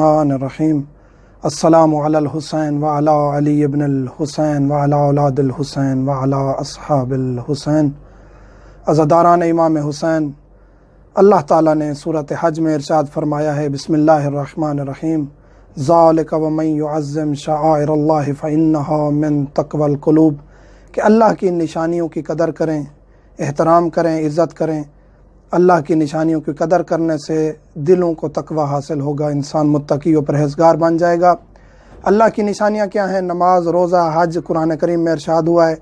الرحیم السلام علی الحسین وعلی علی ابن الحسین وعلی اولاد الحسین وعلی اصحاب الحسین۔ عزاداران امام حسین، اللہ تعالیٰ نے صورت حج میں ارشاد فرمایا ہے، بسم اللہ الرحمن الرحیم، ذالک ومن یعظم شعائر اللہ فإنہا من تقوی القلوب، کہ اللہ کی نشانیوں کی قدر کریں، احترام کریں، عزت کریں۔ اللہ کی نشانیوں کی قدر کرنے سے دلوں کو تقوی حاصل ہوگا، انسان متقی و پرہیزگار بن جائے گا۔ اللہ کی نشانیاں کیا ہیں؟ نماز، روزہ، حج قرآن کریم میں ارشاد ہوا ہے،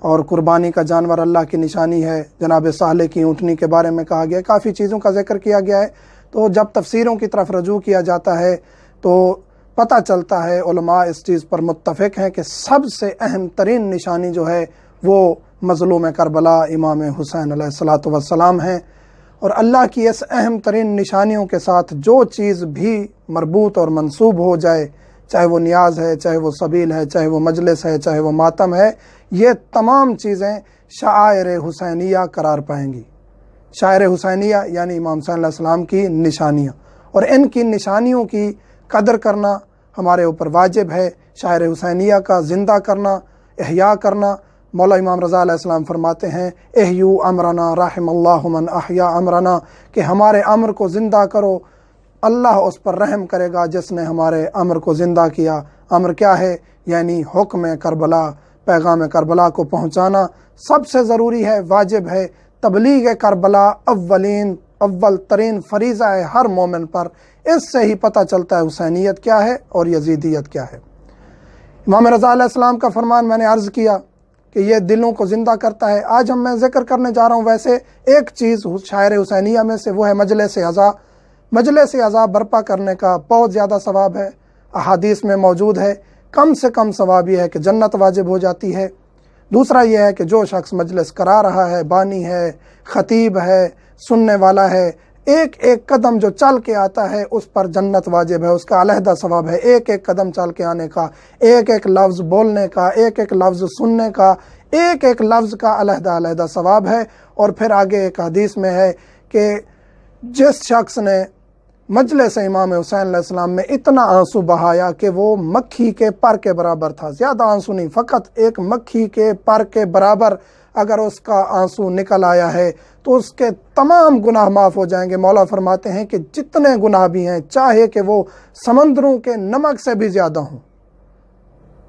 اور قربانی کا جانور اللہ کی نشانی ہے۔ جناب صالح کی اونٹنی کے بارے میں کہا گیا ہے، کافی چیزوں کا ذکر کیا گیا ہے۔ تو جب تفسیروں کی طرف رجوع کیا جاتا ہے تو پتہ چلتا ہے علماء اس چیز پر متفق ہیں کہ سب سے اہم ترین نشانی جو ہے وہ مظلوم کربلا امام حسین علیہ الصلاۃ والسلام ہیں۔ اور اللہ کی اس اہم ترین نشانیوں کے ساتھ جو چیز بھی مربوط اور منسوب ہو جائے، چاہے وہ نیاز ہے، چاہے وہ سبیل ہے، چاہے وہ مجلس ہے، چاہے وہ ماتم ہے، یہ تمام چیزیں شعائر حسینیہ قرار پائیں گی۔ شاعر حسینیہ یعنی امام حسین علیہ السلام کی نشانیاں، اور ان کی نشانیوں کی قدر کرنا ہمارے اوپر واجب ہے۔ شاعر حسینیہ کا زندہ کرنا، احیاء کرنا۔ مولا امام رضا علیہ السلام فرماتے ہیں، احیو امرنا رحم اللہ من احیا امرنا، کہ ہمارے امر کو زندہ کرو، اللہ اس پر رحم کرے گا جس نے ہمارے امر کو زندہ کیا۔ امر کیا ہے؟ یعنی حکم کربلا، پیغام کربلا کو پہنچانا سب سے ضروری ہے، واجب ہے۔ تبلیغ کربلا اول ترین فریضہ ہے ہر مومن پر۔ اس سے ہی پتہ چلتا ہے حسینیت کیا ہے اور یزیدیت کیا ہے۔ امام رضا علیہ السلام کا فرمان میں نے عرض کیا کہ یہ دلوں کو زندہ کرتا ہے۔ آج میں ذکر کرنے جا رہا ہوں ویسے ایک چیز شاعر حسینیہ میں سے، وہ ہے مجلس عزا۔ مجلس عزا برپا کرنے کا بہت زیادہ ثواب ہے، احادیث میں موجود ہے۔ کم سے کم ثواب یہ ہے کہ جنت واجب ہو جاتی ہے۔ دوسرا یہ ہے کہ جو شخص مجلس کرا رہا ہے، بانی ہے، خطیب ہے، سننے والا ہے، ایک ایک قدم جو چل کے آتا ہے اس پر جنت واجب ہے، اس کا علیحدہ ثواب ہے۔ ایک ایک قدم چل کے آنے کا، ایک ایک لفظ بولنے کا، ایک ایک لفظ سننے کا، ایک ایک لفظ کا علیحدہ علیحدہ ثواب ہے۔ اور پھر آگے ایک حدیث میں ہے کہ جس شخص نے مجلس امام حسین علیہ السلام میں اتنا آنسو بہایا کہ وہ مکھی کے پر کے برابر تھا، زیادہ آنسو نہیں، فقط ایک مکھی کے پر کے برابر اگر اس کا آنسو نکل آیا ہے تو اس کے تمام گناہ معاف ہو جائیں گے۔ مولا فرماتے ہیں کہ جتنے گناہ بھی ہیں، چاہے کہ وہ سمندروں کے نمک سے بھی زیادہ ہوں،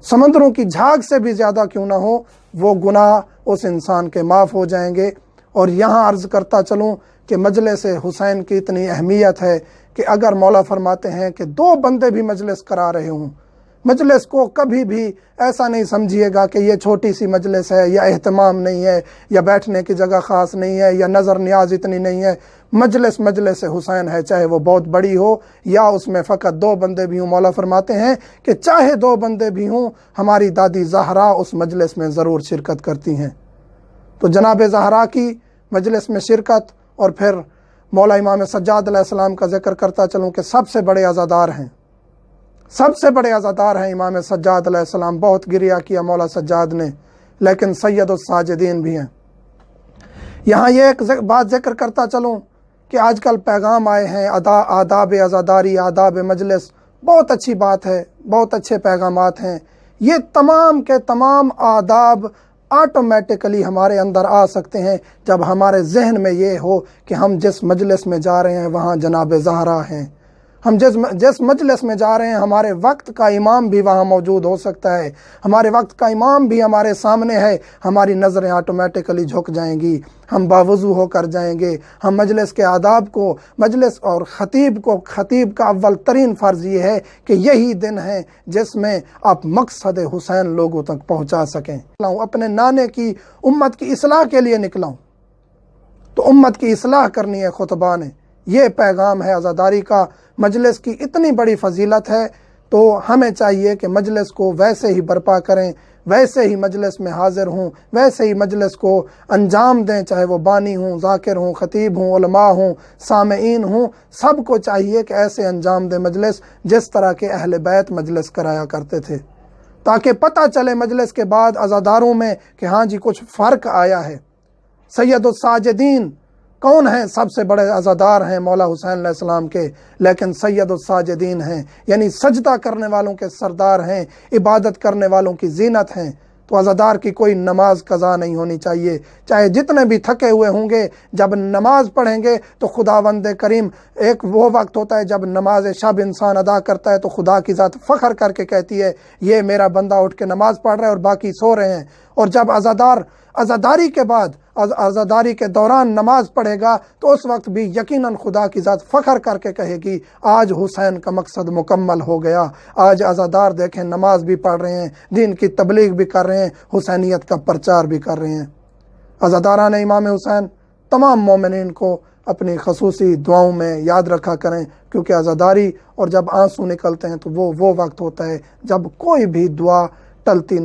سمندروں کی جھاگ سے بھی زیادہ کیوں نہ ہو، وہ گناہ اس انسان کے معاف ہو جائیں گے۔ اور یہاں عرض کرتا چلوں کہ مجلس حسین کی اتنی اہمیت ہے کہ اگر مولا فرماتے ہیں کہ 2 بندے بھی مجلس کرا رہے ہوں، مجلس کو کبھی بھی ایسا نہیں سمجھیے گا کہ یہ چھوٹی سی مجلس ہے، یا اہتمام نہیں ہے، یا بیٹھنے کی جگہ خاص نہیں ہے، یا نظر نیاز اتنی نہیں ہے۔ مجلس حسین ہے، چاہے وہ بہت بڑی ہو یا اس میں فقط 2 بندے بھی ہوں۔ مولا فرماتے ہیں کہ چاہے 2 بندے بھی ہوں، ہماری دادی زہرا اس مجلس میں ضرور شرکت کرتی ہیں۔ تو جناب زہرا کی مجلس میں شرکت، اور پھر مولا امام سجاد علیہ السلام کا ذکر کرتا چلوں کہ سب سے بڑے عزادار ہیں، سب سے بڑے عزادار ہیں امام سجاد علیہ السلام۔ بہت گریہ کیا مولا سجاد نے، لیکن سید الساجدین بھی ہیں۔ یہاں یہ ایک بات ذکر کرتا چلوں کہ آج کل پیغام آئے ہیں، آداب عزاداری، آداب مجلس، بہت اچھی بات ہے، بہت اچھے پیغامات ہیں۔ یہ تمام کے تمام آداب آٹومیٹکلی ہمارے اندر آ سکتے ہیں جب ہمارے ذہن میں یہ ہو کہ ہم جس مجلس میں جا رہے ہیں وہاں جناب زہرا ہیں۔ ہم جس مجلس میں جا رہے ہیں ہمارے وقت کا امام بھی وہاں موجود ہو سکتا ہے، ہمارے وقت کا امام بھی ہمارے سامنے ہے۔ ہماری نظریں آٹومیٹکلی جھک جائیں گی، ہم باوضو ہو کر جائیں گے۔ ہم مجلس کے آداب کو، مجلس اور خطیب کا اول ترین فرض یہ ہے کہ یہی دن ہے جس میں آپ مقصد حسین لوگوں تک پہنچا سکیں۔ اپنے نانے کی امت کی اصلاح کے لیے نکلا ہوں، تو امت کی اصلاح کرنی ہے خطبہ نے، یہ پیغام ہے عزاداری کا۔ مجلس کی اتنی بڑی فضیلت ہے تو ہمیں چاہیے کہ مجلس کو ویسے ہی برپا کریں، ویسے ہی مجلس میں حاضر ہوں، ویسے ہی مجلس کو انجام دیں، چاہے وہ بانی ہوں، ذاکر ہوں، خطیب ہوں، علماء ہوں، سامعین ہوں، سب کو چاہیے کہ ایسے انجام دیں مجلس جس طرح کے اہل بیت مجلس کرایا کرتے تھے، تاکہ پتہ چلے مجلس کے بعد عزاداروں میں کہ ہاں جی کچھ فرق آیا ہے۔ سید الساجدین کون ہیں سب سے بڑے عزادار ہیں مولا حسین علیہ السلام کے، لیکن سید الساجدین ہیں، یعنی سجدہ کرنے والوں کے سردار ہیں، عبادت کرنے والوں کی زینت ہیں۔ تو عزادار کی کوئی نماز قضا نہیں ہونی چاہیے، چاہے جتنے بھی تھکے ہوئے ہوں گے، جب نماز پڑھیں گے تو خداوند کریم، ایک وہ وقت ہوتا ہے جب نماز شب انسان ادا کرتا ہے تو خدا کی ذات فخر کر کے کہتی ہے یہ میرا بندہ اٹھ کے نماز پڑھ رہا ہے اور باقی سو رہے ہیں۔ اور جب عزادار عزاداری کے بعد عزاداری کے دوران نماز پڑھے گا تو اس وقت بھی یقیناً خدا کی ذات فخر کر کے کہے گی آج حسین کا مقصد مکمل ہو گیا۔ آج عزادار دیکھیں نماز بھی پڑھ رہے ہیں، دین کی تبلیغ بھی کر رہے ہیں، حسینیت کا پرچار بھی کر رہے ہیں۔ عزاداران امام حسین تمام مومنین کو اپنی خصوصی دعاؤں میں یاد رکھا کریں، کیونکہ عزاداری اور جب آنسو نکلتے ہیں تو وہ وقت ہوتا ہے جب کوئی بھی دعا ٹلتی نہیں۔